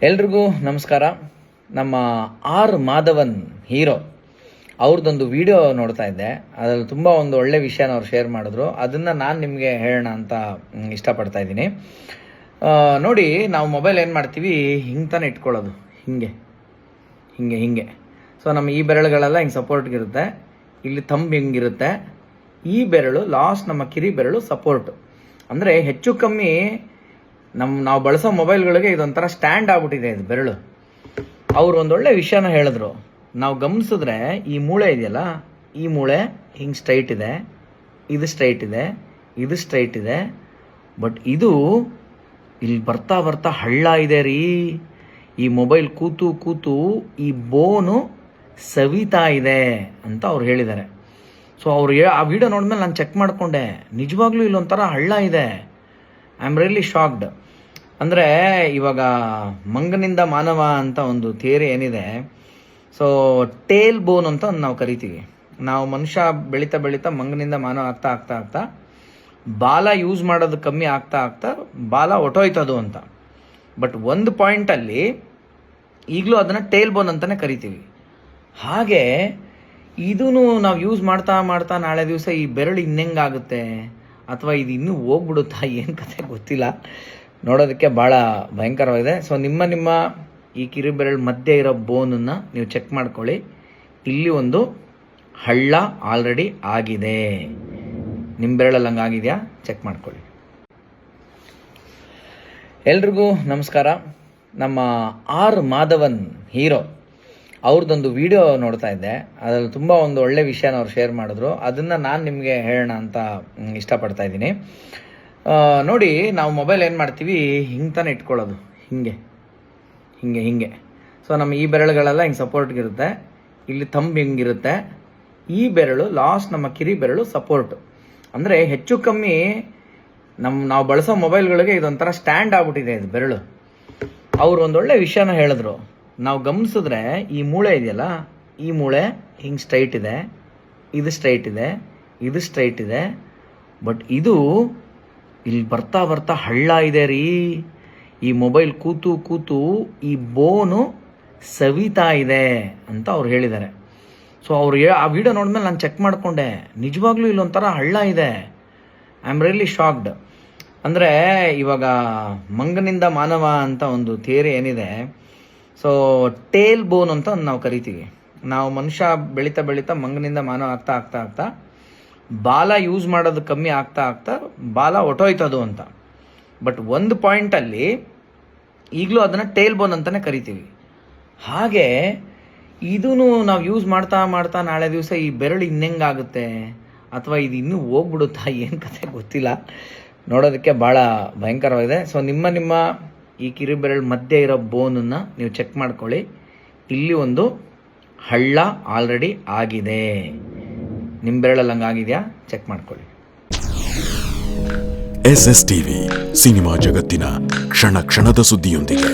ಎಲ್ರಿಗೂ ನಮಸ್ಕಾರ. ನಮ್ಮ ಆರ್ ಮಾಧವನ್ ಹೀರೋ ಅವ್ರದ್ದೊಂದು ವಿಡಿಯೋ ನೋಡ್ತಾ ಇದ್ದೆ. ಅದರಲ್ಲಿ ತುಂಬ ಒಂದು ಒಳ್ಳೆ ವಿಷಯನ ಅವ್ರು ಶೇರ್ ಮಾಡಿದ್ರು. ಅದನ್ನು ನಾನು ನಿಮಗೆ ಹೇಳೋಣ ಅಂತ ಇಷ್ಟಪಡ್ತಾ ಇದ್ದೀನಿ. ನೋಡಿ, ನಾವು ಮೊಬೈಲ್ ಏನು ಮಾಡ್ತೀವಿ, ಹಿಂಗೆ ತಾನೇ ಇಟ್ಕೊಳ್ಳೋದು, ಹಿಂಗೆ ಹಿಂಗೆ ಹಿಂಗೆ. ಸೊ ನಮ್ಮ ಈ ಬೆರಳುಗಳೆಲ್ಲ ಹಿಂಗೆ ಸಪೋರ್ಟ್ಗಿರುತ್ತೆ, ಇಲ್ಲಿ ಥಂಬ್ ಹಿಂಗಿರುತ್ತೆ, ಈ ಬೆರಳು ಲಾಸ್ಟ್ ನಮ್ಮ ಕಿರಿ ಬೆರಳು ಸಪೋರ್ಟು. ಅಂದರೆ ಹೆಚ್ಚು ಕಮ್ಮಿ ನಾವು ಬಳಸೋ ಮೊಬೈಲ್ಗಳಿಗೆ ಇದೊಂಥರ ಸ್ಟ್ಯಾಂಡ್ ಆಗ್ಬಿಟ್ಟಿದೆ ಇದು ಬೆರಳು. ಅವ್ರು ಒಂದೊಳ್ಳೆ ವಿಷಯನ ಹೇಳಿದ್ರು. ನಾವು ಗಮನಿಸಿದ್ರೆ ಈ ಮೂಳೆ ಇದೆಯಲ್ಲ, ಈ ಮೂಳೆ ಹಿಂಗೆ ಸ್ಟ್ರೈಟ್ ಇದೆ, ಇದು ಸ್ಟ್ರೈಟ್ ಇದೆ, ಇದು ಸ್ಟ್ರೈಟ್ ಇದೆ. ಬಟ್ ಇದು ಇಲ್ಲಿ ಬರ್ತಾ ಬರ್ತಾ ಹಳ್ಳ ಇದೆ ರೀ. ಈ ಮೊಬೈಲ್ ಕೂತು ಕೂತು ಈ ಬೋನು ಸವಿತಾ ಇದೆ ಅಂತ ಅವ್ರು ಹೇಳಿದ್ದಾರೆ. ಸೊ ಅವ್ರು ಆ ವಿಡಿಯೋ ನೋಡಿದ್ಮೇಲೆ ನಾನು ಚೆಕ್ ಮಾಡಿಕೊಂಡೆ, ನಿಜವಾಗ್ಲೂ ಇಲ್ಲೊಂಥರ ಹಳ್ಳ ಇದೆ. I am really shocked. ಅಂದರೆ ಇವಾಗ ಮಂಗನಿಂದ ಮಾನವ ಅಂತ ಒಂದು ಥಿಯರಿ ಏನಿದೆ. ಸೊ ಟೇಲ್ ಬೋನ್ ಅಂತ ನಾವು ಕರಿತೀವಿ. ನಾವು ಮನುಷ್ಯ ಬೆಳೀತಾ ಬೆಳೀತಾ ಮಂಗನಿಂದ ಮಾನವ ಆಗ್ತಾ ಆಗ್ತಾ ಆಗ್ತಾ ಬಾಲ ಯೂಸ್ ಮಾಡೋದು ಕಮ್ಮಿ ಆಗ್ತಾ ಆಗ್ತಾ ಬಾಲ ಹೊಟ್ಟೋಯ್ತದು ಅಂತ. ಬಟ್ ಒಂದು ಪಾಯಿಂಟಲ್ಲಿ ಈಗಲೂ ಅದನ್ನು ಟೇಲ್ ಬೋನ್ ಅಂತಲೇ ಕರಿತೀವಿ. ಹಾಗೆ ಇದೂ ನಾವು ಯೂಸ್ ಮಾಡ್ತಾ ಮಾಡ್ತಾ ನಾಳೆ ದಿವಸ ಈ ಬೆರಳು ಇನ್ನೆಂಗಾಗುತ್ತೆ, ಅಥವಾ ಇದು ಇನ್ನೂ ಹೋಗ್ಬಿಡುತ್ತಾ, ಏನು ಕತೆ ಗೊತ್ತಿಲ್ಲ. ನೋಡೋದಕ್ಕೆ ಭಾಳ ಭಯಂಕರವಾಗಿದೆ. ಸೊ ನಿಮ್ಮ ಈ ಕಿರು ಬೆರಳು ಮಧ್ಯೆ ಇರೋ ಬೋನನ್ನು ನೀವು ಚೆಕ್ ಮಾಡ್ಕೊಳ್ಳಿ. ಇಲ್ಲಿ ಒಂದು ಹಳ್ಳ ಆಲ್ರೆಡಿ ಆಗಿದೆ. ನಿಮ್ಮ ಬೆರಳಲ್ಲಿ ಹಂಗಾಗಿದೆಯಾ ಚೆಕ್ ಮಾಡ್ಕೊಳ್ಳಿ. ಎಲ್ರಿಗೂ ನಮಸ್ಕಾರ. ನಮ್ಮ ಆರ್ ಮಾಧವನ್ ಹೀರೋ ಅವ್ರದ್ದೊಂದು ವಿಡಿಯೋ ನೋಡ್ತಾ ಇದ್ದೆ. ಅದರಲ್ಲಿ ತುಂಬ ಒಂದು ಒಳ್ಳೆ ವಿಷಯನ ಅವ್ರು ಶೇರ್ ಮಾಡಿದ್ರು. ಅದನ್ನು ನಾನು ನಿಮಗೆ ಹೇಳೋಣ ಅಂತ ಇಷ್ಟಪಡ್ತಾ ಇದ್ದೀನಿ. ನೋಡಿ, ನಾವು ಮೊಬೈಲ್ ಏನು ಮಾಡ್ತೀವಿ, ಹಿಂಗೆ ತಾನೇ ಇಟ್ಕೊಳ್ಳೋದು, ಹಿಂಗೆ ಹಿಂಗೆ ಹಿಂಗೆ. ಸೊ ನಮ್ಮ ಈ ಬೆರಳುಗಳೆಲ್ಲ ಹಿಂಗೆ ಸಪೋರ್ಟ್ಗಿರುತ್ತೆ, ಇಲ್ಲಿ ಥಂಬ್ ಹಿಂಗಿರುತ್ತೆ, ಈ ಬೆರಳು ಲಾಸ್ಟ್ ನಮ್ಮ ಕಿರಿ ಬೆರಳು ಸಪೋರ್ಟು. ಅಂದರೆ ಹೆಚ್ಚು ಕಮ್ಮಿ ನಾವು ಬಳಸೋ ಮೊಬೈಲ್ಗಳಿಗೆ ಇದೊಂಥರ ಸ್ಟ್ಯಾಂಡ್ ಆಗ್ಬಿಟ್ಟಿದೆ ಇದು ಬೆರಳು. ಅವ್ರು ಒಂದೊಳ್ಳೆ ವಿಷಯನ ಹೇಳಿದ್ರು. ನಾವು ಗಮನಿಸಿದ್ರೆ ಈ ಮೂಳೆ ಇದೆಯಲ್ಲ, ಈ ಮೂಳೆ ಹಿಂಗೆ ಸ್ಟ್ರೈಟ್ ಇದೆ, ಇದು ಸ್ಟ್ರೈಟ್ ಇದೆ, ಇದು ಸ್ಟ್ರೈಟ್ ಇದೆ. ಬಟ್ ಇದು ಇಲ್ಲಿ ಬರ್ತಾ ಬರ್ತಾ ಹಳ್ಳ ಇದೆ ರೀ. ಈ ಮೊಬೈಲ್ ಕೂತು ಕೂತು ಈ ಬೋನು ಸವಿತಾ ಇದೆ ಅಂತ ಅವ್ರು ಹೇಳಿದ್ದಾರೆ. ಸೊ ಅವ್ರು ಆ ವಿಡಿಯೋ ನೋಡಿದ್ಮೇಲೆ ನಾನು ಚೆಕ್ ಮಾಡಿಕೊಂಡೆ, ನಿಜವಾಗ್ಲೂ ಇಲ್ಲೊಂಥರ ಹಳ್ಳ ಇದೆ. I am really shocked. ಅಂದರೆ ಇವಾಗ ಮಂಗನಿಂದ ಮಾನವ ಅಂತ ಒಂದು ಥಿಯರಿ ಏನಿದೆ. ಸೊ ಟೇಲ್ ಬೋನ್ ಅಂತ ನಾವು ಕರಿತೀವಿ. ನಾವು ಮನುಷ್ಯ ಬೆಳೀತಾ ಬೆಳೀತಾ ಮಂಗನಿಂದ ಮಾನವ ಆಗ್ತಾ ಆಗ್ತಾ ಆಗ್ತಾ ಬಾಲ ಯೂಸ್ ಮಾಡೋದು ಕಮ್ಮಿ ಆಗ್ತಾ ಆಗ್ತಾ ಬಾಲ ಹೊಟ್ಟೋಯ್ತದು ಅಂತ. ಬಟ್ ಒಂದು ಪಾಯಿಂಟಲ್ಲಿ ಈಗಲೂ ಅದನ್ನು ಟೇಲ್ ಬೋನ್ ಅಂತಲೇ ಕರಿತೀವಿ. ಹಾಗೆ ಇದೂ ನಾವು ಯೂಸ್ ಮಾಡ್ತಾ ಮಾಡ್ತಾ ನಾಳೆ ದಿವಸ ಈ ಬೆರಳು ಇನ್ನೆಂಗಾಗುತ್ತೆ, ಅಥವಾ ಇದು ಇನ್ನೂ ಹೋಗ್ಬಿಡುತ್ತಾ, ಏನು ಕತೆ ಗೊತ್ತಿಲ್ಲ. ನೋಡೋದಕ್ಕೆ ಭಾಳ ಭಯಂಕರವಾಗಿದೆ. ಸೊ ನಿಮ್ಮ ಈ ಕಿರು ಬೆರಳು ಮಧ್ಯೆ ಇರೋ ಬೋನನ್ನು ನೀವು ಚೆಕ್ ಮಾಡ್ಕೊಳ್ಳಿ. ಇಲ್ಲಿ ಒಂದು ಹಳ್ಳ ಆಲ್ರೆಡಿ ಆಗಿದೆ. ನಿಮ್ಮ ಬೆರಳಲ್ಲಿ ಹಂಗಾಗಿದೆಯಾ ಚೆಕ್ ಮಾಡ್ಕೊಳ್ಳಿ. SS TV ಸಿನಿಮಾ ಜಗತ್ತಿನ ಕ್ಷಣ ಕ್ಷಣದ ಸುದ್ದಿಯೊಂದಿಗೆ.